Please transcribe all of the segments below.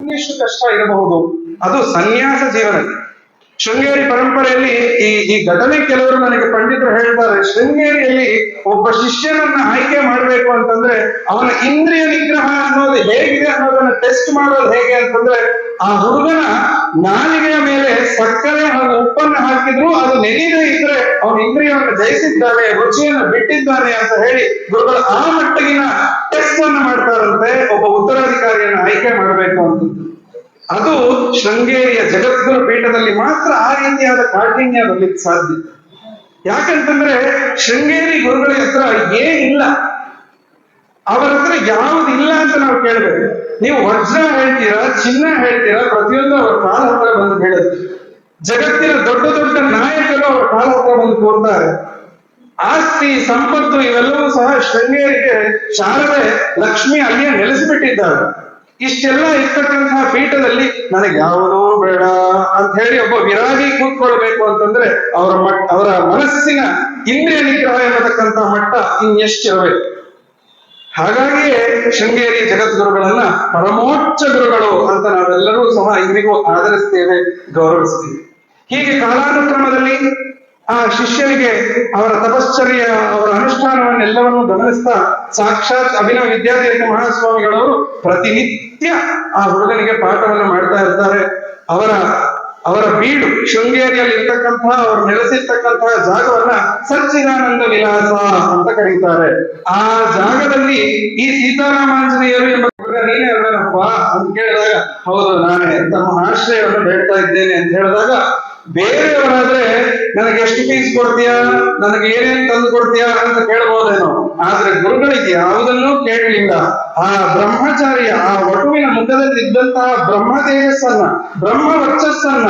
ಎಷ್ಟು ಕಷ್ಟ ಇರಬಹುದು, ಅದು ಸನ್ಯಾಸ ಜೀವನ. ಶೃಂಗೇರಿ ಪರಂಪರೆಯಲ್ಲಿ ಈ ಘಟನೆ ಕೆಲವರು ನನಗೆ ಪಂಡಿತರು ಹೇಳ್ತಾರೆ. ಶೃಂಗೇರಿಯಲ್ಲಿ ಒಬ್ಬ ಶಿಷ್ಯನನ್ನ ಆಯ್ಕೆ ಮಾಡಬೇಕು ಅಂತಂದ್ರೆ ಅವನ ಇಂದ್ರಿಯ ನಿಗ್ರಹ ಅನ್ನೋದು ಹೇಗಿದೆ ಅನ್ನೋದನ್ನ ಟೆಸ್ಟ್ ಮಾಡೋದು ಹೇಗೆ ಅಂತಂದ್ರೆ, ಆ ಹುಡುಗನ ನಾಲಿಗೆಯ ಮೇಲೆ ಸಕ್ಕರೆ ಹಾಗೂ ಉಪ್ಪನ್ನು ಹಾಕಿದ್ರು ಅದು ನೆನೆದೇ ಇದ್ರೆ ಅವನ ಇಂದ್ರಿಯವನ್ನು ಜಯಿಸಿದ್ದಾನೆ, ರುಚಿಯನ್ನು ಬಿಟ್ಟಿದ್ದಾನೆ ಅಂತ ಹೇಳಿ ಗುರುಗಳು ಆ ಮಟ್ಟಿಗಿನ ಟೆಸ್ಟ್ ಅನ್ನು ಮಾಡ್ತಾರಂತೆ ಒಬ್ಬ ಉತ್ತರಾಧಿಕಾರಿಯನ್ನು ಆಯ್ಕೆ ಮಾಡಬೇಕು ಅಂತ. ಅದು ಶೃಂಗೇರಿಯ ಜಗದ್ಗುರು ಪೀಠದಲ್ಲಿ ಮಾತ್ರ ಆ ರೀತಿಯಾದ ಕಾಠಿಣ್ಯ ಬರ್ಲಿಕ್ಕೆ ಸಾಧ್ಯ. ಯಾಕಂತಂದ್ರೆ ಶೃಂಗೇರಿ ಗುರುಗಳ ಹತ್ರ ಏನಿಲ್ಲ, ಅವರ ಹತ್ರ ಯಾವುದಿಲ್ಲ ಅಂತ ನಾವು ಕೇಳ್ಬೇಕು. ನೀವು ವಜ್ರ ಹೇಳ್ತೀರಾ, ಚಿನ್ನ ಹೇಳ್ತೀರಾ, ಪ್ರತಿಯೊಂದು ಅವರ ಕಾಲ ಹತ್ರ ಬಂದು ಹೇಳುತ್ತೆ. ಜಗತ್ತಿನ ದೊಡ್ಡ ದೊಡ್ಡ ನಾಯಕರು ಅವರ ಕಾಲ ಹತ್ರ ಬಂದು ಕೂರ್ತಾರೆ. ಆಸ್ತಿ ಸಂಪತ್ತು ಇವೆಲ್ಲವೂ ಸಹ ಶೃಂಗೇರಿಗೆ ಶಾರದೆ ಲಕ್ಷ್ಮಿ ಅಲ್ಲಿಯೇ ನೆಲೆಸಿಬಿಟ್ಟಿದ್ದಾರೆ. ಇಷ್ಟೆಲ್ಲ ಇರ್ತಕ್ಕಂತಹ ಪೀಠದಲ್ಲಿ ನನಗೆ ಯಾವುದೂ ಬೇಡ ಅಂತ ಹೇಳಿ ಒಬ್ಬ ವಿರಾಗಿ ಕೂತ್ಕೊಳ್ಬೇಕು ಅಂತಂದ್ರೆ ಅವರ ಮನಸ್ಸಿನ ಇಂದ್ರಿಯ ನಿಗ್ರಹ ಎನ್ನತಕ್ಕಂತಹ ಮಟ್ಟ ಇನ್ನೆಷ್ಟಿರಬೇಕು. ಹಾಗಾಗಿಯೇ ಶೃಂಗೇರಿ ಜಗದ್ಗುರುಗಳನ್ನ ಪರಮೋಚ್ಚ ಗುರುಗಳು ಅಂತ ನಾವೆಲ್ಲರೂ ಸಹ ಇಂದಿಗೂ ಆದರಿಸ್ತೇವೆ, ಗೌರವಿಸ್ತೇವೆ. ಹೀಗೆ ಕಾಲಾನುಕ್ರಮದಲ್ಲಿ ಆ ಶಿಷ್ಯನಿಗೆ ಅವರ ತಪಶ್ಚರ್ಯ, ಅವರ ಅನುಷ್ಠಾನವನ್ನೆಲ್ಲವನ್ನು ಗಮನಿಸ್ತಾ ಸಾಕ್ಷಾತ್ ಅಭಿನವ ವಿದ್ಯಾತೀರ್ಥ ಮಹಾಸ್ವಾಮಿಗಳವರು ಪ್ರತಿನಿತ್ಯ ಆ ಹುಡುಗನಿಗೆ ಪಾಠವನ್ನು ಮಾಡ್ತಾ ಇರ್ತಾರೆ. ಅವರ ಬೀಡು ಶೃಂಗೇರಿಯಲ್ಲಿ ಇರ್ತಕ್ಕಂತಹ ಅವರು ನೆಲೆಸಿರ್ತಕ್ಕಂತಹ ಜಾಗವನ್ನ ಸಚ್ಚಿದಾನಂದ ವಿಲಾಸ ಅಂತ ಕರೀತಾರೆ. ಆ ಜಾಗದಲ್ಲಿ ಈ ಸೀತಾರಾಮಾಂಜನೇಯರು ಎಂಬ ನೀನೇ ಅಲ್ವೇನಪ್ಪ ಅಂತ ಕೇಳಿದಾಗ, ಹೌದು ನಾನೇ, ತಮ್ಮ ಆಶ್ರಯವನ್ನು ಬೇಡ್ತಾ ಇದ್ದೇನೆ ಅಂತ ಹೇಳಿದಾಗ, ಬೇರೆಯವರಾದ್ರೆ ನನಗೆ ಎಷ್ಟು ಫೀಸ್ ಕೊಡ್ತೀಯಾ, ನನಗೆ ಏನೇನ್ ತಂದು ಕೊಡ್ತೀಯಾ ಅಂತ ಕೇಳಬಹುದೇನೋ, ಆದ್ರೆ ಗುರುಗಳಿಗೆ ಯಾವುದನ್ನೂ ಕೇಳಲಿಲ್ಲ. ಆ ಬ್ರಹ್ಮಚಾರಿಯ ಆ ವಟುವಿನ ಮುಖದಲ್ಲಿ ಇದ್ದಂತಹ ಬ್ರಹ್ಮ ತೇಜಸ್ಸನ್ನ, ಬ್ರಹ್ಮ ವರ್ಚಸ್ಸನ್ನ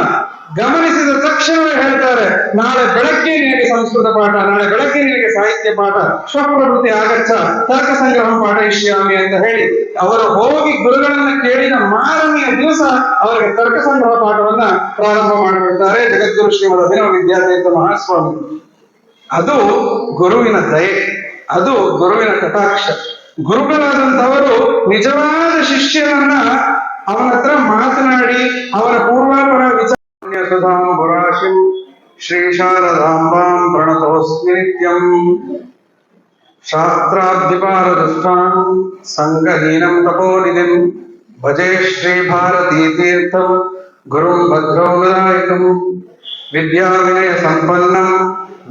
ಗಮನಿಸಿದ ತಕ್ಷಣವೇ ಹೇಳ್ತಾರೆ, ನಾಳೆ ಬೆಳಗ್ಗೆ ನಿನಗೆ ಸಂಸ್ಕೃತ ಪಾಠ, ನಾಳೆ ಬೆಳಗ್ಗೆ ನಿನಗೆ ಸಾಹಿತ್ಯ ಪಾಠ, ಸ್ವಪ್ರವೃತ್ತಿ ಆಗಚ್ಚ ತರ್ಕ ಸಂಗ್ರಹ ಪಾಠ ಇಷ್ಯಾಮಿ ಅಂತ ಹೇಳಿ ಅವರು ಹೋಗಿ ಗುರುಗಳನ್ನ ಕೇಳಿದ ಮಾರನೆಯ ದಿವಸ ಅವರಿಗೆ ತರ್ಕ ಸಂಗ್ರಹ ಪಾಠವನ್ನ ಪ್ರಾರಂಭ ಮಾಡಿಬಿಡ್ತಾರೆ ಜಗದ್ಗುರು ಶ್ರೀಮದ್ ಅಭಿನವ ವಿದ್ಯಾತೀರ್ಥ ಮಹಾಸ್ವಾಮಿ. ಅದು ಗುರುವಿನ ದಯೆ, ಅದು ಗುರುವಿನ ಕಟಾಕ್ಷ. ಗುರುಗಳಾದಂಥವರು ನಿಜವಾದ ಶಿಷ್ಯನನ್ನ ಅವನ ಹತ್ರ ಮಾತನಾಡಿ ಅವನ ಪೂರ್ವಾಪರ ವಿಚಾರ ಭುರಾಶಿಂ ಶ್ರೀ ಶಾರದಾಂಬಾಂ ಪ್ರಣತೋಸ್ಮಿ ನಿತ್ಯಂ ಶಾಸ್ತ್ರಾಧಿಪಾರದುಷ್ಟಾಂ ಸಂಗಹೀನಂ ತಪೋನಿಧಿಂ ಭಜೆ ಶ್ರೀ ಭಾರತೀ ತೀರ್ಥಂ ಗುರುಂ ಭದ್ರೌದಾಯಕಂ ವಿದ್ಯಾ ವಿನಯ ಸಂಪನ್ನಂ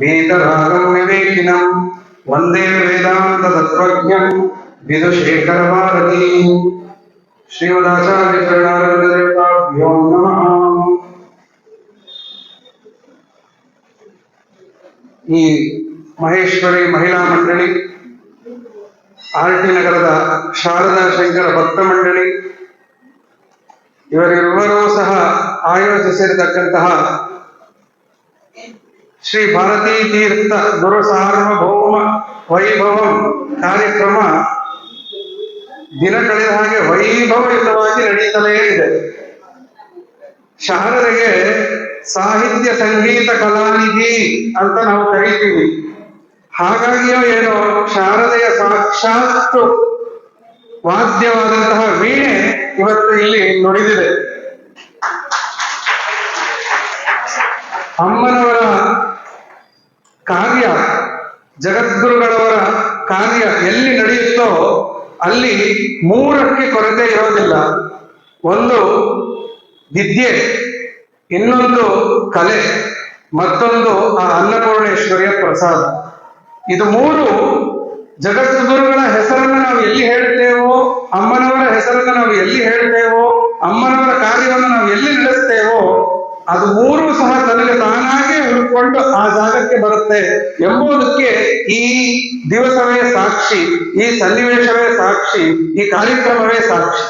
ವೇದರಾಗಂ ವಿವೇಕಿನಂ ವಂದೇ ವೇದಾಂತ ತತ್ವಜ್ಞಂ ವಿದುಶೇಖರ ಭಾರತೀ. ಶ್ರೀಮದಾಚಾರ್ಯ ಶರಣಾನಂದದೇವತಾಭ್ಯೋ ನಮಃ. ಈ ಮಹೇಶ್ವರಿ ಮಹಿಳಾ ಮಂಡಳಿ, ಆರ್ಟಿ ನಗರದ ಶಾರದಾ ಶಂಕರ ಭಕ್ತ ಮಂಡಳಿ, ಇವರಿಬ್ಬರೂ ಸಹ ಆಯೋಜಿಸಿರತಕ್ಕಂತಹ ಶ್ರೀ ಭಾರತೀ ತೀರ್ಥ ಗುರು ಸಾರ್ವಭೌಮ ವೈಭವಂ ಕಾರ್ಯಕ್ರಮ ದಿನ ಕಳೆದ ಹಾಗೆ ವೈಭವಯುತವಾಗಿ ನಡೀತಲೇ ಇದೆ. ಶಾರದೆಗೆ ಸಾಹಿತ್ಯ ಸಂಗೀತ ಕಲಾನಿಧಿ ಅಂತ ನಾವು ಕರೀತೀವಿ. ಹಾಗಾಗಿಯೋ ಏನೋ ಶಾರದೆಯ ಸಾಕ್ಷಾತ್ ವಾದ್ಯವಾದಂತಹ ವೀಣೆ ಇವತ್ತು ಇಲ್ಲಿ ನುಡಿದಿದೆ. ಅಮ್ಮನವರ ಕಾರ್ಯ, ಜಗದ್ಗುರುಗಳವರ ಕಾರ್ಯ ಎಲ್ಲಿ ನಡೆಯುತ್ತೋ ಅಲ್ಲಿ ಮೂರಕ್ಕೆ ಕೊರತೆ ಇರೋದಿಲ್ಲ. ಒಂದು ವಿದ್ಯೆ, ಇನ್ನೊಂದು ಕಲೆ, ಮತ್ತೊಂದು ಆ ಅನ್ನಪೂರ್ಣೇಶ್ವರಿಯ ಪ್ರಸಾದ. ಇದು ಮೂರು ಜಗದ್ಗುರುಗಳ ಹೆಸರನ್ನು ನಾವು ಎಲ್ಲಿ ಹೇಳ್ತೇವೋ, ಅಮ್ಮನವರ ಹೆಸರನ್ನು ನಾವು ಎಲ್ಲಿ ಹೇಳ್ತೇವೋ, ಅಮ್ಮನವರ ಕಾರ್ಯವನ್ನು ನಾವು ಎಲ್ಲಿ ನಡೆಸ್ತೇವೋ, ಅದು ಮೂರು ಸಹ ತನಗೆ ತಾನಾಗೆ ಹುಡುಕೊಂಡು ಆ ಜಾಗಕ್ಕೆ ಬರುತ್ತೆ ಎಂಬುದಕ್ಕೆ ಈ ದಿವಸವೇ ಸಾಕ್ಷಿ, ಈ ಸನ್ನಿವೇಶವೇ ಸಾಕ್ಷಿ, ಈ ಕಾರ್ಯಕ್ರಮವೇ ಸಾಕ್ಷಿ.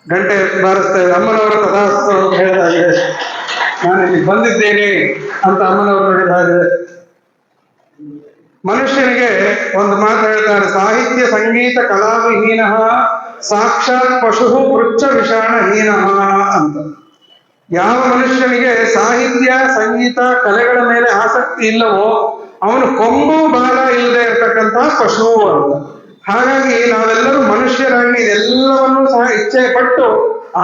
ಗಂಟೆ ಬಾರಿಸ್ತೇವೆ, ಅಮ್ಮನವರ ತಥಾಸ್ತು ಅಂತ ಹೇಳಿದಾಗೆ, ನಾನು ಇಲ್ಲಿ ಬಂದಿದ್ದೇನೆ ಅಂತ ಅಮ್ಮನವರು ಹೇಳಿದ ಹಾಗೆ. ಮನುಷ್ಯನಿಗೆ ಒಂದು ಮಾತು ಹೇಳ್ತಾರೆ, ಸಾಹಿತ್ಯ ಸಂಗೀತ ಕಲಾವಿಹೀನ ಸಾಕ್ಷಾತ್ ಪಶು ಪೃಚ್ಛ ವಿಷಾಣಹೀನ ಅಂತ. ಯಾವ ಮನುಷ್ಯನಿಗೆ ಸಾಹಿತ್ಯ ಸಂಗೀತ ಕಲೆಗಳ ಮೇಲೆ ಆಸಕ್ತಿ ಇಲ್ಲವೋ ಅವನು ಕೊಂಬು ಬಾಲ ಇಲ್ಲದೆ ಇರತಕ್ಕಂತ ಪಶು ಅಂತ. ಹಾಗಾಗಿ ನಾವೆಲ್ಲರೂ ಮನುಷ್ಯರಾಗಿ ಇದೆಲ್ಲವನ್ನೂ ಸಹ ಇಚ್ಛೆ ಪಟ್ಟು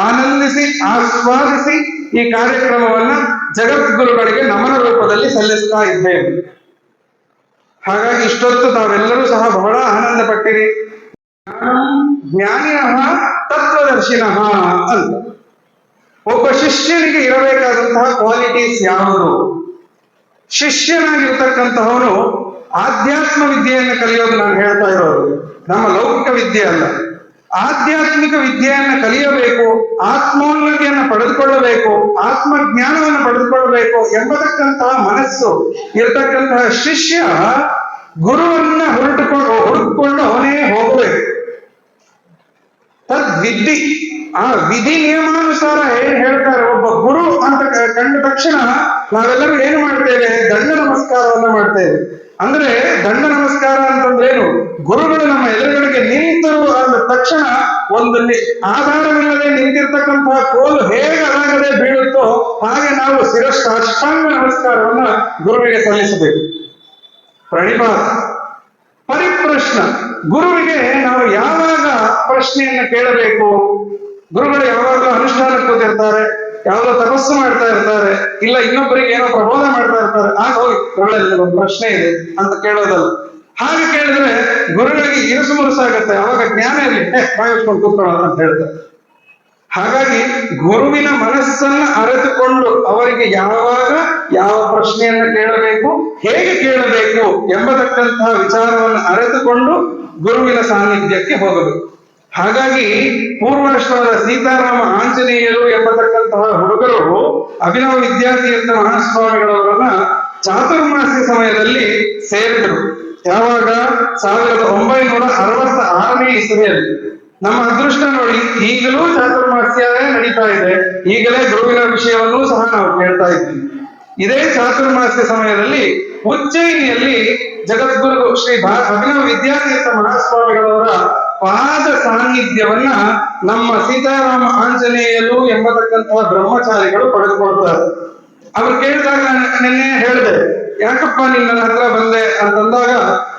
ಆನಂದಿಸಿ ಆಸ್ವಾದಿಸಿ ಈ ಕಾರ್ಯಕ್ರಮವನ್ನ ಜಗದ್ಗುರುಗಳಿಗೆ ನಮನ ರೂಪದಲ್ಲಿ ಸಲ್ಲಿಸ್ತಾ ಇದ್ದೇವೆ. ಹಾಗಾಗಿ ಇಷ್ಟೊತ್ತು ತಾವೆಲ್ಲರೂ ಸಹ ಬಹಳ ಆನಂದ ಪಟ್ಟಿರಿ. ಜ್ಞಾನಿನಃ ತತ್ವದರ್ಶಿನಃ ಅಂತ. ಒಬ್ಬ ಶಿಷ್ಯನಿಗೆ ಇರಬೇಕಾದಂತಹ ಕ್ವಾಲಿಟೀಸ್ ಯಾವುದು? ಶಿಷ್ಯನಾಗಿರ್ತಕ್ಕಂತಹವನು ಆಧ್ಯಾತ್ಮ ವಿದ್ಯೆಯನ್ನು ಕಲಿಯೋದು ನಾನು ಹೇಳ್ತಾ ಇರೋದು, ನಮ್ಮ ಲೌಕಿಕ ವಿದ್ಯೆ ಅಲ್ಲ. ಆಧ್ಯಾತ್ಮಿಕ ವಿದ್ಯೆಯನ್ನು ಕಲಿಯಬೇಕು, ಆತ್ಮೋನ್ನತಿಯನ್ನು ಪಡೆದುಕೊಳ್ಳಬೇಕು, ಆತ್ಮಜ್ಞಾನವನ್ನು ಪಡೆದುಕೊಳ್ಳಬೇಕು ಎಂಬತಕ್ಕಂತಹ ಮನಸ್ಸು ಇರತಕ್ಕಂತಹ ಶಿಷ್ಯ ಗುರುವನ್ನ ಹುಡುಕಿಕೊಂಡು ಅವನೇ ಹೋಗಬೇಕು. ತದ್ವಿಧಿ, ಆ ವಿಧಿ ನಿಯಮಾನುಸಾರ ಏನ್ ಹೇಳ್ತಾರೆ, ಒಬ್ಬ ಗುರು ಅಂತ ಕಂಡ ತಕ್ಷಣ ನಾವೆಲ್ಲರೂ ಏನು ಮಾಡ್ತೇವೆ? ದಂಡ ನಮಸ್ಕಾರವನ್ನ ಮಾಡ್ತೇವೆ. ಅಂದ್ರೆ ದಂಡ ನಮಸ್ಕಾರ ಅಂತಂದ್ರೇನು? ಗುರುಗಳು ನಮ್ಮ ಎದುರುಗಡೆಗೆ ನಿಂತರು ಅಂದ ತಕ್ಷಣ ಒಂದು ಆಧಾರವಿಲ್ಲದೆ ನಿಂತಿರ್ತಕ್ಕಂತಹ ಕೋಲು ಹೇಗೆ ಅದಾಗದೆ ಬೀಳುತ್ತೋ ಹಾಗೆ ನಾವು ಅಷ್ಟಾಂಗ ನಮಸ್ಕಾರವನ್ನ ಗುರುವಿಗೆ ಸಲ್ಲಿಸಬೇಕು. ಪ್ರಣಿಪಾತ, ಪರಿಪ್ರಶ್ನ, ಗುರುವಿಗೆ ನಾವು ಯಾವಾಗ ಪ್ರಶ್ನೆಯನ್ನು ಕೇಳಬೇಕು? ಗುರುಗಳು ಯಾವಾಗಲೂ ಅನುಷ್ಠಾನಕ್ಕೆ ಕೂತಿರ್ತಾರೆ, ಯಾವಾಗಲೂ ತಪಸ್ಸು ಮಾಡ್ತಾ ಇರ್ತಾರೆ, ಇಲ್ಲ ಇನ್ನೊಬ್ಬರಿಗೆ ಏನೋ ಪ್ರಬೋಧ ಮಾಡ್ತಾ ಇರ್ತಾರೆ, ಆಗ ಹೋಗಿ ಗುರುಗಳಲ್ಲಿ ಒಂದು ಪ್ರಶ್ನೆ ಇದೆ ಅಂತ ಕೇಳೋದಲ್ಲ. ಹಾಗೆ ಕೇಳಿದ್ರೆ ಗುರುಗಳಿಗೆ ಇರುಸು ಮುರುಸಾಗತ್ತೆ, ಅವಾಗ ಜ್ಞಾನ ಇರಲಿ, ಬಾಯಿಸ್ಕೊಂಡು ಕೂತ್ಕೊಳ್ಳೋಣ ಅಂತ ಹೇಳ್ತಾರೆ. ಹಾಗಾಗಿ ಗುರುವಿನ ಮನಸ್ಸನ್ನ ಅರಿತುಕೊಂಡು ಅವರಿಗೆ ಯಾವಾಗ ಯಾವ ಪ್ರಶ್ನೆಯನ್ನ ಕೇಳಬೇಕು, ಹೇಗೆ ಕೇಳಬೇಕು ಎಂಬತಕ್ಕಂತಹ ವಿಚಾರವನ್ನು ಅರಿತುಕೊಂಡು ಗುರುವಿನ ಸಾನ್ನಿಧ್ಯಕ್ಕೆ ಹೋಗಬೇಕು. ಹಾಗಾಗಿ ಪೂರ್ವಾಶ್ರಮದ ಸೀತಾರಾಮ ಆಂಜನೇಯರು ಎಂಬತಕ್ಕಂತಹ ಹುಡುಗರು ಅಭಿನವ ವಿದ್ಯಾತೀರ್ಥ ಮಹಾಸ್ವಾಮಿಗಳವರನ್ನ ಚಾತುರ್ಮಾಸ್ಯ ಸಮಯದಲ್ಲಿ ಸೇರಿದರು. ಯಾವಾಗ? 1966ನೇ ಇಸವಿಯಲ್ಲಿ. ನಮ್ಮ ಅದೃಷ್ಟ ನೋಡಿ, ಈಗಲೂ ಚಾತುರ್ಮಾಸ್ಯ ನಡೀತಾ ಇದೆ, ಈಗಲೇ ಗುರುವಿನ ವಿಷಯವನ್ನೂ ಸಹ ನಾವು ಕೇಳ್ತಾ ಇದ್ದೀವಿ. ಇದೇ ಚಾತುರ್ಮಾಸ್ಯ ಸಮಯದಲ್ಲಿ ಉಜ್ಜಯಿನಿಯಲ್ಲಿ ಜಗದ್ಗುರು ಶ್ರೀ ಅಭಿನವ ವಿದ್ಯಾತೀರ್ಥ ಮಹಾಸ್ವಾಮಿಗಳವರ ಪಾದ ಸಾನ್ನಿಧ್ಯವನ್ನ ನಮ್ಮ ಸೀತಾರಾಮ ಆಂಜನೇಯರು ಎಂಬತಕ್ಕಂತಹ ಬ್ರಹ್ಮಚಾರಿಗಳು ಪಡೆದುಕೊಳ್ತಾರೆ. ಅವ್ರು ಕೇಳಿದಾಗ ನಿನ್ನೆ ಹೇಳಿದೆ, ಯಾಕಪ್ಪ ನೀನ್ ನನ್ನ ಹತ್ರ ಬಂದೆ ಅಂತಂದಾಗ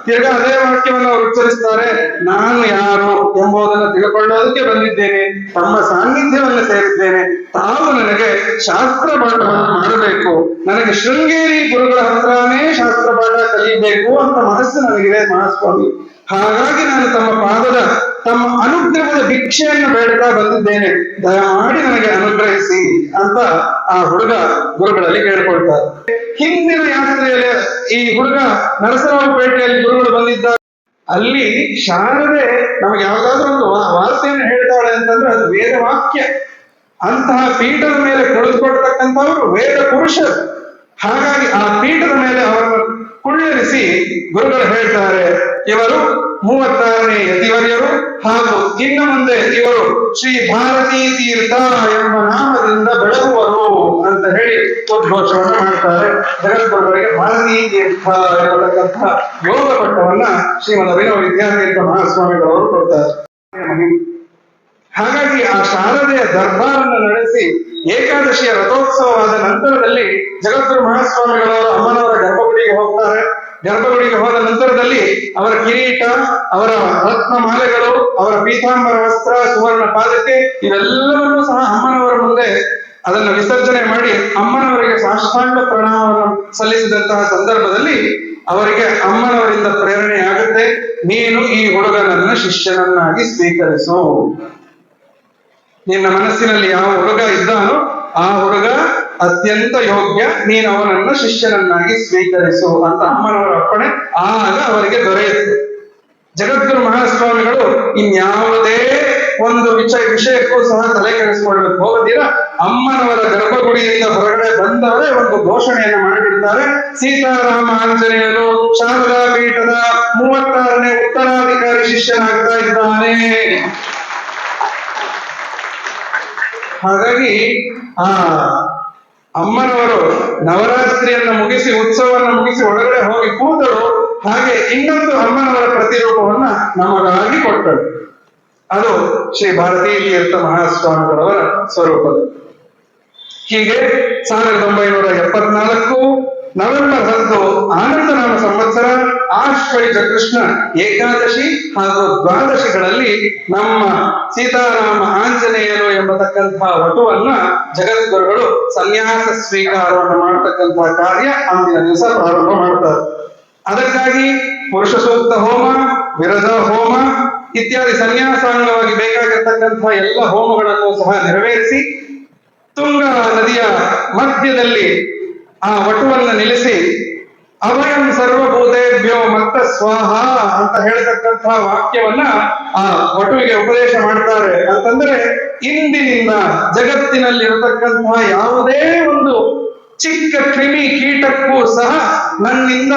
ತಿರ್ಗಾ ಅದೇ ವಾಕ್ಯವನ್ನು ಅವರು ಉಚ್ಚರಿಸ್ತಾರೆ, ನಾನು ಯಾರು ಎಂಬುದನ್ನು ತಿಳ್ಕೊಳ್ಳೋದಕ್ಕೆ ಬಂದಿದ್ದೇನೆ, ತಮ್ಮ ಸಾನ್ನಿಧ್ಯವನ್ನು ಸೇರಿದ್ದೇನೆ, ತಾವು ನನಗೆ ಶಾಸ್ತ್ರ ಪಾಠವನ್ನು ಮಾಡಬೇಕು, ನನಗೆ ಶೃಂಗೇರಿ ಗುರುಗಳ ಹತ್ರನೇ ಶಾಸ್ತ್ರ ಪಾಠ ಕಲಿಯಬೇಕು ಅಂತ ಮನಸ್ಸು ನನಗಿದೆ ಮಹಾಸ್ವಾಮಿ. ಹಾಗಾಗಿ ನಾನು ತಮ್ಮ ಅನುಗ್ರಹದ ಭಿಕ್ಷೆಯನ್ನು ಬೇಡ್ತಾ ಬಂದಿದ್ದೇನೆ, ದಯಮಾಡಿ ನನಗೆ ಅನುಗ್ರಹಿಸಿ ಅಂತ ಆ ಹುಡುಗ ಗುರುಗಳಲ್ಲಿ ಕೇಳ್ಕೊಳ್ತಾರೆ. ಹಿಂದಿನ ಯಾತ್ರೆಯಲ್ಲಿ ಈ ಹುಡುಗ ನರಸರಾವಪೇಟೆಯಲ್ಲಿ ಗುರುಗಳು ಬಂದಿದ್ದಾರೆ. ಅಲ್ಲಿ ಶಾರದೆ ನಮಗೆ ಯಾವ್ದಾದ್ರು ಒಂದು ವಾರ್ತೆಯನ್ನು ಹೇಳ್ತಾಳೆ ಅಂತಂದ್ರೆ ಅದು ವೇದ ವಾಕ್ಯ. ಅಂತಹ ಪೀಠದ ಮೇಲೆ ಕುಳಿತುಕೊಳ್ತಕ್ಕಂಥವ್ರು ವೇದ ಪುರುಷರು. ಹಾಗಾಗಿ ಆ ಪೀಠದ ಮೇಲೆ ಅವರನ್ನು ಕುಳ್ಳಿರಿಸಿ ಗುರುಗಳು ಹೇಳ್ತಾರೆ, ಇವರು 36ನೇ ಯತಿವರ್ಯರು ಹಾಗೂ ಇನ್ನು ಮುಂದೆ ಇವರು ಶ್ರೀ ಭಾರತೀ ತೀರ್ಥ ಎಂಬ ನಾಮದಿಂದ ಬೆಳಗುವರು ಅಂತ ಹೇಳಿ ಉದ್ಘೋಷವನ್ನು ಮಾಡ್ತಾರೆ. ಜಗದ್ಗುರುಗಳಿಗೆ ಭಾರತೀ ತೀರ್ಥ ಎಂಬತಕ್ಕಂತಹ ಯೋಗ ಪಟ್ಟವನ್ನ ಶ್ರೀಮದ್ ಅಭಿನವ ವಿದ್ಯಾತೀರ್ಥ ಮಹಾಸ್ವಾಮಿಗಳವರು ಕೊಡ್ತಾರೆ. ಹಾಗಾಗಿ ಆ ಶಾರದೆಯ ದರ್ಬಾರನ್ನು ನಡೆಸಿ ಏಕಾದಶಿಯ ರಥೋತ್ಸವವಾದ ನಂತರದಲ್ಲಿ ಜಗದ್ಗುರು ಮಹಾಸ್ವಾಮಿಗಳವರು ಅಮ್ಮನವರ ಗರ್ಭಗುಡಿಗೆ ಹೋಗ್ತಾರೆ. ಗರ್ಭಗುಡಿಗೆ ಹೋದ ನಂತರದಲ್ಲಿ ಅವರ ಕಿರೀಟ, ಅವರ ರತ್ನ ಮಾಲೆಗಳು, ಅವರ ಪೀತಾಂಬರ ವಸ್ತ್ರ, ಸುವರ್ಣ ಪಾದಕೆ ಇವೆಲ್ಲವನ್ನೂ ಸಹ ಅಮ್ಮನವರ ಮುಂದೆ ಅದನ್ನು ವಿಸರ್ಜನೆ ಮಾಡಿ ಅಮ್ಮನವರಿಗೆ ಸಾಷ್ಟಾಂಗ ಪ್ರಣಾಮವನ್ನು ಸಲ್ಲಿಸಿದಂತಹ ಸಂದರ್ಭದಲ್ಲಿ ಅವರಿಗೆ ಅಮ್ಮನವರಿಂದ ಪ್ರೇರಣೆ ಆಗುತ್ತೆ. ನೀನು ಈ ಹುಡುಗನನ್ನ ಶಿಷ್ಯನನ್ನಾಗಿ ಸ್ವೀಕರಿಸು. ನಿನ್ನ ಮನಸ್ಸಿನಲ್ಲಿ ಯಾವ ಹುಡುಗ ಇದ್ದಾನೋ ಆ ಹುಡುಗ ಅತ್ಯಂತ ಯೋಗ್ಯ, ನೀನು ಅವನನ್ನ ಶಿಷ್ಯನನ್ನಾಗಿ ಸ್ವೀಕರಿಸು ಅಂತ ಅಮ್ಮನವರ ಅಪ್ಪಣೆ ಆಗ ಅವರಿಗೆ ದೊರೆಯುತ್ತೆ. ಜಗದ್ಗುರು ಮಹಾಸ್ವಾಮಿಗಳು ಇನ್ಯಾವುದೇ ಒಂದು ವಿಷಯಕ್ಕೂ ಸಹ ತಲೆ ಕೆಡಿಸಿಕೊಳ್ಳಕ್ಕೆ ಹೋಗದಿರ ಅಮ್ಮನವರ ಗರ್ಭಗುಡಿಯಿಂದ ಹೊರಗಡೆ ಬಂದವರೇ ಒಂದು ಘೋಷಣೆಯನ್ನು ಮಾಡಿಬಿಡ್ತಾರೆ. ಸೀತಾರಾಮ ಆಂಜನೇಯರು ಶಾರದಾ ಪೀಠದ 36ನೇ ಉತ್ತರಾಧಿಕಾರಿ ಶಿಷ್ಯನಾಗ್ತಾ ಇದ್ದಾನೆ. ಹಾಗಾಗಿ ಆ ಅಮ್ಮನವರು ನವರಾತ್ರಿಯನ್ನ ಮುಗಿಸಿ, ಉತ್ಸವವನ್ನು ಮುಗಿಸಿ ಒಳಗಡೆ ಹೋಗಿ ಕೂತಳು. ಹಾಗೆ ಇನ್ನೊಂದು ಅಮ್ಮನವರ ಪ್ರತಿರೂಪವನ್ನ ನಮಗಾಗಿ ಕೊಟ್ಟಳು. ಅದು ಶ್ರೀ ಭಾರತೀ ತೀರ್ಥ ಮಹಾಸ್ವಾಮಿಗಳವರ ಸ್ವರೂಪದ. ಹೀಗೆ 1974 ನವೆಂಬರ್ 10 ಆನಂದ ನಾಮ ಸಂವತ್ಸರ ಆಶ್ವಯುಜ ಕೃಷ್ಣ ಏಕಾದಶಿ ಹಾಗೂ ದ್ವಾದಶಿಗಳಲ್ಲಿ ನಮ್ಮ ಸೀತಾರಾಮ ಆಂಜನೇಯರು ಎಂಬತಕ್ಕಂತಹ ವಟುವನ್ನ ಜಗದ್ಗುರುಗಳು ಸನ್ಯಾಸ ಸ್ವೀಕಾರವನ್ನು ಮಾಡತಕ್ಕಂತಹ ಕಾರ್ಯ ಅಂದಿನ ದಿವಸ ಪ್ರಾರಂಭ ಮಾಡ್ತಾರೆ. ಅದಕ್ಕಾಗಿ ಪುರುಷ ಸೂಕ್ತ ಹೋಮ, ವಿರಧ ಹೋಮ ಇತ್ಯಾದಿ ಸನ್ಯಾಸಾಂಗವಾಗಿ ಬೇಕಾಗಿರ್ತಕ್ಕಂತಹ ಎಲ್ಲ ಹೋಮಗಳನ್ನು ಸಹ ನೆರವೇರಿಸಿ ತುಂಗಾ ನದಿಯ ಮಧ್ಯದಲ್ಲಿ ಆ ವಟುವನ್ನು ನಿಲ್ಲಿಸಿ ಅಭಯಂ ಸರ್ವಭೂತೇಭ್ಯೋ ಮತ್ತ ಸ್ವಾಹ ಅಂತ ಹೇಳ್ತಕ್ಕಂತಹ ವಾಕ್ಯವನ್ನ ಆ ವಟುವಿಗೆ ಉಪದೇಶ ಮಾಡ್ತಾರೆ. ಅಂತಂದ್ರೆ ಇಂದಿನಿಂದ ಜಗತ್ತಿನಲ್ಲಿರತಕ್ಕಂತಹ ಯಾವುದೇ ಒಂದು ಚಿಕ್ಕ ಕ್ರಿಮಿ ಕೀಟಕ್ಕೂ ಸಹ ನನ್ನಿಂದ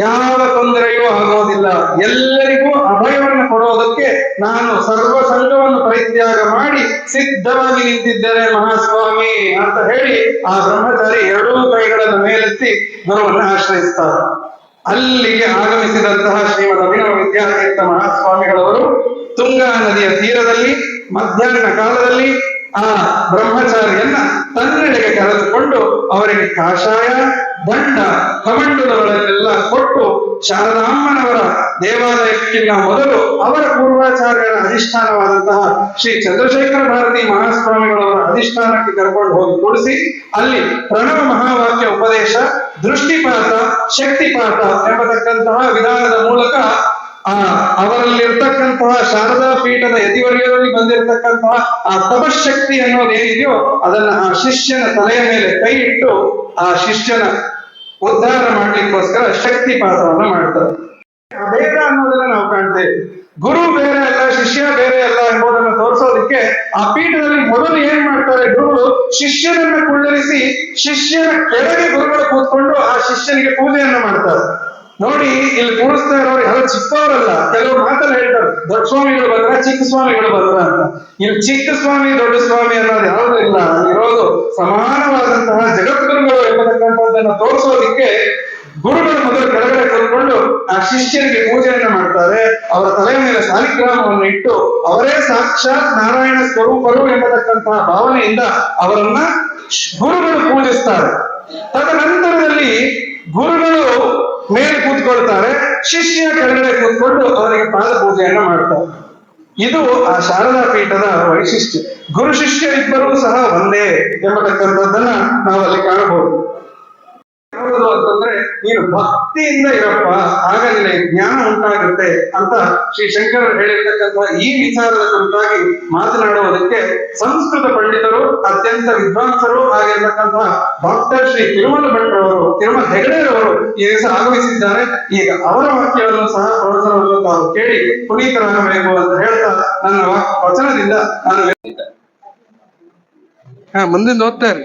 ಯಾವ ತೊಂದರೆಯೂ ಆಗೋದಿಲ್ಲ. ಎಲ್ಲರಿಗೂ ಅಭಯವನ್ನು ಕೊಡೋದಕ್ಕೆ ನಾನು ಸರ್ವ ಸಂಘವನ್ನು ಪರಿತ್ಯಾಗ ಮಾಡಿ ಸಿದ್ಧವಾಗಿ ನಿಂತಿದ್ದೇನೆ ಮಹಾಸ್ವಾಮಿ ಅಂತ ಹೇಳಿ ಆ ಬ್ರಹ್ಮಚಾರಿ ಎರಡೂ ಕೈಗಳನ್ನು ಮೇಲೆತ್ತಿ ಗುರುವನ್ನು ಆಶ್ರಯಿಸ್ತಾರೆ. ಅಲ್ಲಿಗೆ ಆಗಮಿಸಿದಂತಹ ಶ್ರೀಮದ್ ಅಭಿನವ ವಿದ್ಯಾತೀರ್ಥ ಮಹಾಸ್ವಾಮಿಗಳವರು ತುಂಗಾ ನದಿಯ ತೀರದಲ್ಲಿ ಮಧ್ಯಾಹ್ನ ಕಾಲದಲ್ಲಿ ಆ ಬ್ರಹ್ಮಚಾರಿಯನ್ನ ತನ್ನೆಡೆಗೆ ಕರೆದುಕೊಂಡು ಅವರಿಗೆ ಕಾಷಾಯ, ದಂಡ, ಕಮಂಡಲಗಳನ್ನೆಲ್ಲ ಕೊಟ್ಟು ಶಾರದಾಮ್ಮನವರ ದೇವಾಲಯಕ್ಕಿಂತ ಮೊದಲು ಅವರ ಪೂರ್ವಾಚಾರ್ಯರ ಅಧಿಷ್ಠಾನವಾದಂತಹ ಶ್ರೀ ಚಂದ್ರಶೇಖರ ಭಾರತಿ ಮಹಾಸ್ವಾಮಿಗಳವರ ಅಧಿಷ್ಠಾನಕ್ಕೆ ಕರ್ಕೊಂಡು ಹೋಗಿ ಕೂಡಿಸಿ ಅಲ್ಲಿ ಪ್ರಣವ ಮಹಾವಾಕ್ಯ ಉಪದೇಶ, ದೃಷ್ಟಿಪಾತ, ಶಕ್ತಿಪಾತ ಎಂಬತಕ್ಕಂತಹ ವಿಧಾನದ ಮೂಲಕ ಅವರಲ್ಲಿರ್ತಕ್ಕಂತಹ ಶಾರದಾ ಪೀಠದ ಯತಿವರ್ಯರಲ್ಲಿ ಬಂದಿರತಕ್ಕಂತಹ ಆ ತಪಶಕ್ತಿ ಅನ್ನೋದೇನಿದೆಯೋ ಅದನ್ನ ಆ ಶಿಷ್ಯನ ತಲೆಯ ಮೇಲೆ ಕೈ ಇಟ್ಟು ಆ ಶಿಷ್ಯನ ಉದ್ಧಾರ ಮಾಡ್ಲಿಕ್ಕೋಸ್ಕರ ಶಕ್ತಿಪಾತವನ್ನ ಮಾಡ್ತಾರೆ. ಭೇದ ಅನ್ನೋದನ್ನ ನಾವು ಕಾಣ್ತೇವೆ. ಗುರು ಬೇರೆ ಅಲ್ಲ, ಶಿಷ್ಯ ಬೇರೆ ಅಲ್ಲ ಎಂಬುದನ್ನು ತೋರಿಸೋದಕ್ಕೆ ಆ ಪೀಠದಲ್ಲಿ ಮೊದಲು ಏನ್ ಮಾಡ್ತಾರೆ, ಗುರುಗಳು ಶಿಷ್ಯನನ್ನ ಕುಳ್ಳರಿಸಿ ಶಿಷ್ಯನ ಕೆಳಗೆ ಗುರುಗಳು ಕೂತ್ಕೊಂಡು ಆ ಶಿಷ್ಯನಿಗೆ ಪೂಜೆಯನ್ನ ಮಾಡ್ತಾರೆ. ನೋಡಿ, ಇಲ್ಲಿ ಕೂಡಿಸ್ತಾ ಇರೋರು ಯಾರು ಚಿಕ್ಕವರಲ್ಲ. ಕೆಲವರು ಮಾತಲ್ಲಿ ಹೇಳ್ತಾರೆ ದೊಡ್ಡ ಸ್ವಾಮಿಗಳು ಬಂದ್ರ, ಚಿಕ್ಕ ಸ್ವಾಮಿಗಳು ಬಂದ್ರ ಅಂತ. ಇಲ್ಲಿ ಚಿಕ್ಕ ಸ್ವಾಮಿ ದೊಡ್ಡ ಸ್ವಾಮಿ ಅನ್ನೋದು ಯಾವುದೂ ಇಲ್ಲ. ಇರೋದು ಸಮಾನವಾದಂತಹ ಜಗದ್ಗುರುಗಳು ಎಂಬತಕ್ಕಂಥದ್ದನ್ನು ತೋರಿಸೋದಿಕ್ಕೆ ಗುರುಗಳು ಮೊದಲು ಕೆಳಗಡೆ ಕೂತ್ಕೊಂಡು ಆ ಶಿಷ್ಯನಿಗೆ ಪೂಜೆಯನ್ನ ಮಾಡ್ತಾರೆ. ಅವರ ತಲೆಯ ಮೇಲೆ ಸಾಲಿಗ್ರಾಮವನ್ನು ಇಟ್ಟು ಅವರೇ ಸಾಕ್ಷಾತ್ ನಾರಾಯಣ ಸ್ವರೂಪರು ಎಂಬತಕ್ಕಂತಹ ಭಾವನೆಯಿಂದ ಅವರನ್ನ ಗುರುಗಳು ಪೂಜಿಸ್ತಾರೆ. ತದನಂತರದಲ್ಲಿ ಗುರುಗಳು ಮೇಲೆ ಕೂತ್ಕೊಳ್ತಾರೆ, ಶಿಷ್ಯ ಕೆಳಗಡೆ ಕೂತ್ಕೊಂಡು ಅವರಿಗೆ ಪಾದ ಪೂಜೆಯನ್ನ ಮಾಡ್ತಾರೆ. ಇದು ಆ ಶಾರದಾ ಪೀಠದ ವೈಶಿಷ್ಟ್ಯ. ಗುರು ಶಿಷ್ಯರಿಬ್ಬರೂ ಸಹ ಒಂದೇ ಎಂಬತಕ್ಕಂಥದ್ದನ್ನ ನಾವಲ್ಲಿ ಕಾಣಬಹುದು. ಯಾವುದು ಅಂತಂದ್ರೆ, ನೀನು ಭಕ್ತಿಯಿಂದ ಇರಪ್ಪ, ಆಗ ನಿನಗೆ ಜ್ಞಾನ ಉಂಟಾಗುತ್ತೆ ಅಂತ ಶ್ರೀ ಶಂಕರರು ಹೇಳಿರ್ತಕ್ಕಂತಹ ಈ ವಿಚಾರದ ಕುರಿತಾಗಿ ಮಾತನಾಡುವುದಕ್ಕೆ ಸಂಸ್ಕೃತ ಪಂಡಿತರು, ಅತ್ಯಂತ ವಿದ್ವಾಂಸರು ಆಗಿರ್ತಕ್ಕಂತಹ ಡಾಕ್ಟರ್ ಶ್ರೀ ತಿರುಮಲ ಭಟ್ರವರು, ತಿರುಮಲ ಹೆಗಡೆಯವರು ಈ ದಿವಸ ಆಗಮಿಸಿದ್ದಾರೆ. ಈಗ ಅವರ ವಾಕ್ಯವನ್ನು ಸಹ ಪ್ರವಚನವನ್ನು ತಾವು ಕೇಳಿ ಪುನೀತರಾಗಬೇಕು ಅಂತ ಹೇಳ್ತಾ ನನ್ನ ವಚನದಿಂದ ನಾನು ಮುಂದಿನ ಓದ್ತಾರೆ.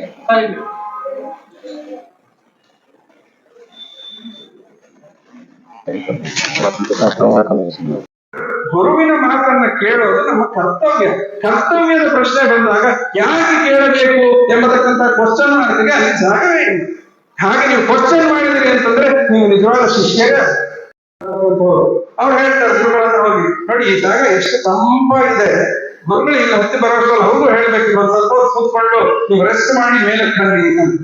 ಗುರುವಿನ ಮಾತನ್ನ ಕೇಳೋದು ನಮ್ಮ ಕರ್ತವ್ಯ. ಕರ್ತವ್ಯದ ಪ್ರಶ್ನೆ ಬಂದಾಗ ಯಾಕೆ ಕೇಳಬೇಕು ಎಂಬತಕ್ಕಂಥ ಕ್ವಶನ್ ಮಾರ್ಕ್ಗೆ ಅಲ್ಲಿ ಜಾಗವೇ ಇಲ್ಲ. ಹಾಗೆ ನೀವು ಕ್ವಶನ್ ಮಾಡಿದಿರಿ ಅಂತಂದ್ರೆ ನೀವು ನಿಜವಾದ ಶಿಷ್ಯರೇ. ಅವ್ರು ಹೇಳ್ತಾರೆ ಗುರುಗಳ ಹತ್ರ ಹೋಗಿ, ನೋಡಿ ಈ ಜಾಗ ಎಷ್ಟು ತಂಪಾಗಿದೆ, ಗುರುಗಳು ಇಲ್ಲಿ ಹತ್ತಿ ಬರೋಷ್ಟಲ್ಲ ಅವರು ಹೇಳ್ಬೇಕು, ಒಂದು ಸ್ವಲ್ಪ ಹೊತ್ತು ಕೂತ್ಕೊಂಡು ನೀವು ರೆಸ್ಟ್ ಮಾಡಿ ಮೇಲೆ ಬನ್ನಿ ಅಂತ.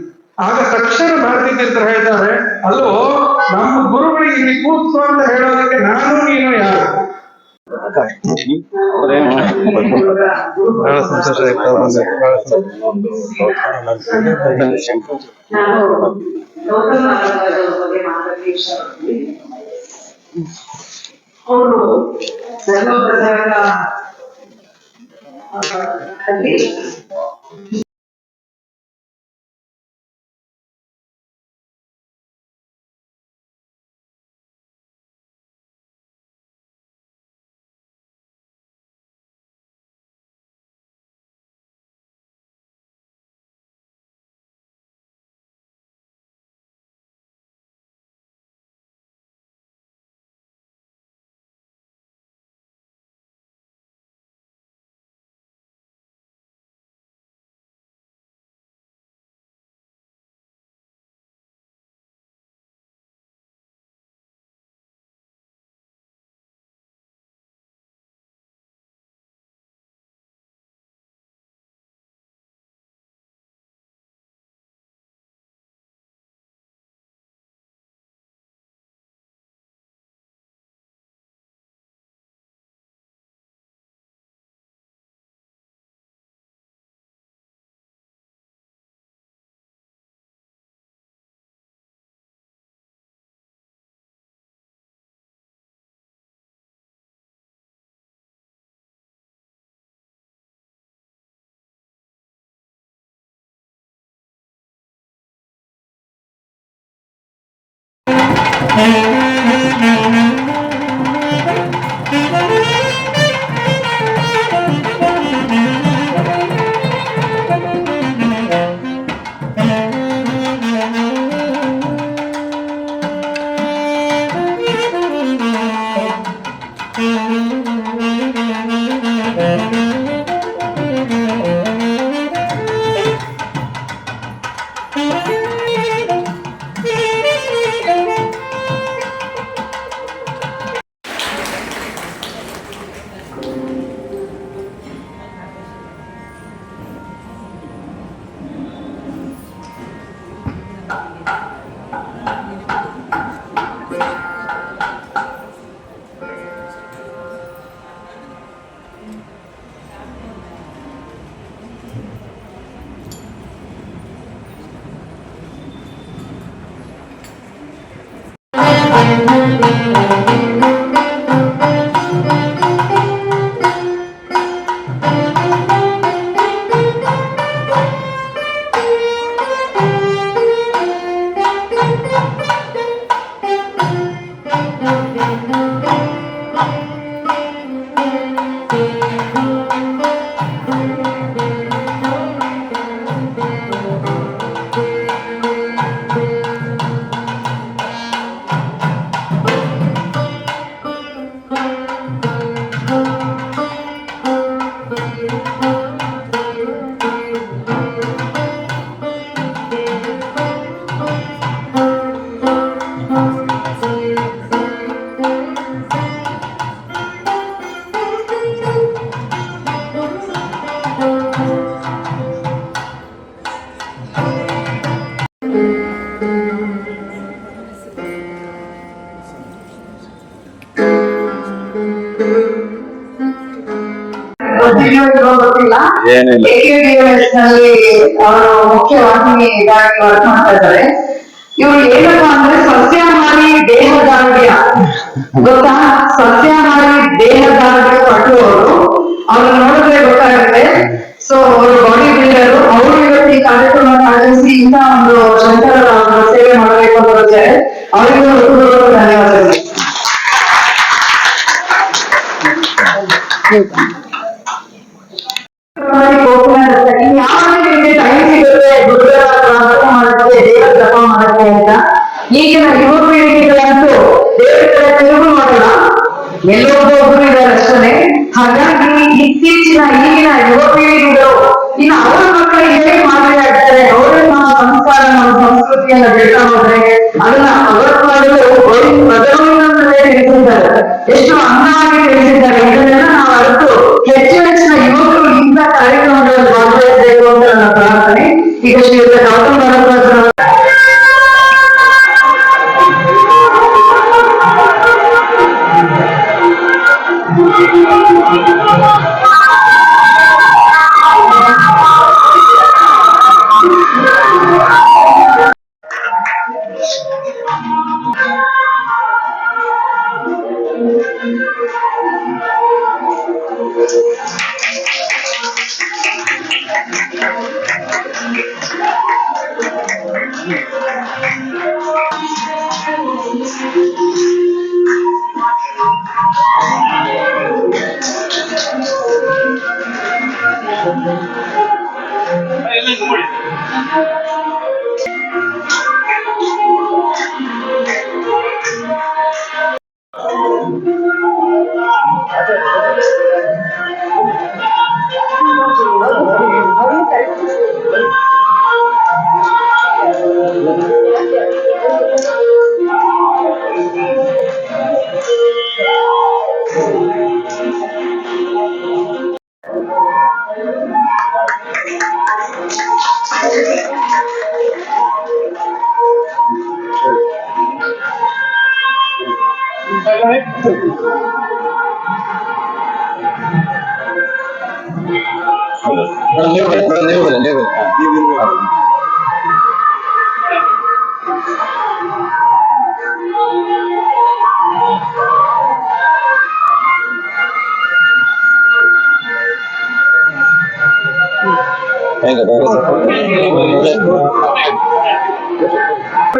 ಆಗ ತಕ್ಷಣ ಭಾರತೀಯ ತೀರ್ಥರು ಹೇಳ್ತಾರೆ, ಅಲ್ಲೋ ನಮ್ಮ ಗುರುಗಳಿಗೆ ಇಲ್ಲಿ ಕೂತ್ಕೋ ಅಂತ ಹೇಳೋದಕ್ಕೆ ನಾನು ನೀನು ಯಾರು? ಬಹಳ ಸಂತೋಷ ಆಯ್ತು. ಅವರು ಗೊತ್ತಿಲ್ಲ, AKDMS ನಲ್ಲಿ ಅವರು ಮುಖ್ಯವಾಗಿ ಇದಾಗಿ ವರ್ಕ್ ಮಾಡ್ತಾ ಇದ್ದಾರೆ. ಇವ್ರು ಏನಪ್ಪಾ ಅಂದ್ರೆ ಸಸ್ಯಾಹಾರಿ ದೇಹದಾರ್ಢ್ಯ ಗೊತ್ತಾ? ಸಸ್ಯಾಹಾರಿ ದೇಹದಾರ್ಢ್ಯ ಪಟ್ಟುವವರು ಅವ್ರು ನೋಡಿದ್ರೆ ಗೊತ್ತಾಗುತ್ತೆ. ಸೊ ಅವರು ಬಾಡಿ ಬಿಲ್ಡರ್, ಅವರು ಇವತ್ತು ಈ ಕಾರ್ಯಕ್ರಮ ಆಯೋಜಿಸಿ ಇಂಥ ಒಂದು ಶಂಕರ ಸೇವೆ ಮಾಡಬೇಕು ಅಂತ ಬರ್ತಾರೆ. ಅವರಿಗೂ ಧನ್ಯವಾದಗಳು. ದೇವರ ಜಪ ಮಾಡಕ್ಕೆ ಅಂತ ಈಗಿನ ಯುವ ಪೀಳಿಗೆಗಳಂತೂ ದೇವರ ಕಡೆ ತಿರುಗು ಮಾಡಲ್ಲ, ಎಲ್ಲೊಬ್ಬೊಬ್ರು ಇದ್ದಾರೆ ಅಷ್ಟೇ. ಹಾಗಾಗಿ ಈಗಿನ ಯುವ ಪೀಳಿಗೆಗಳು ಇನ್ನು ಅವರ ಮಕ್ಕಳಿಗೆ ಹೇಗೆ ಮಾದರಿ ಆಗ್ತಾರೆ, ಅವರನ್ನ ಪ್ರಕಾರ ನಮ್ಮ ಸಂಸ್ಕೃತಿಯನ್ನ ಬಿಡ್ತಾ ಹೋದ್ರೆ ಅದನ್ನ ಅಗತ್ಯವಾಗಲು ಪ್ರಜೋಗಿನಲ್ಲೇ ತಿಳಿಸಿದ್ದಾರೆ. ಎಷ್ಟು ಅಂದವಾಗಿ ತಿಳಿಸಿದ್ದಾರೆ. ಇದನ್ನೆಲ್ಲ ನಾವು ಅರಿತು ಹೆಚ್ಚಿನ ಯುವಕರು ಇಂಥ ಕಾರ್ಯಕ್ರಮಗಳಲ್ಲಿ ಭಾಗವಹಿಸಬೇಕು ಅಂತ ನನ್ನ ಪ್ರಾರ್ಥನೆ. ಈಗ ಶ್ರೀಯುತ ಗೌತಮ್ ಭರದ್ವಾಜ್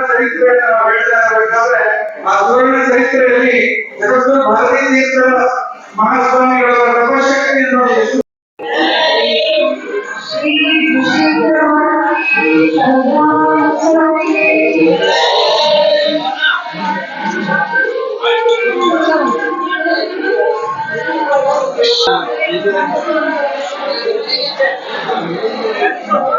ಚರಿತ್ರೆಯನ್ನು ನಾವು ಹೇಳ್ತಾ ಇರಬೇಕಾದ್ರೆ ಆ ಸುವರ್ಣ ಚರಿತ್ರೆಯಲ್ಲಿ ಜಗದ್ಗುರು ಭಾರತೀ ತೀರ್ಥರ ಮಹಾಸ್ವಾಮಿಗಳ ತಪಶಕ್ತಿಯನ್ನು ನೋಡಿ ಎಷ್ಟು Thank you.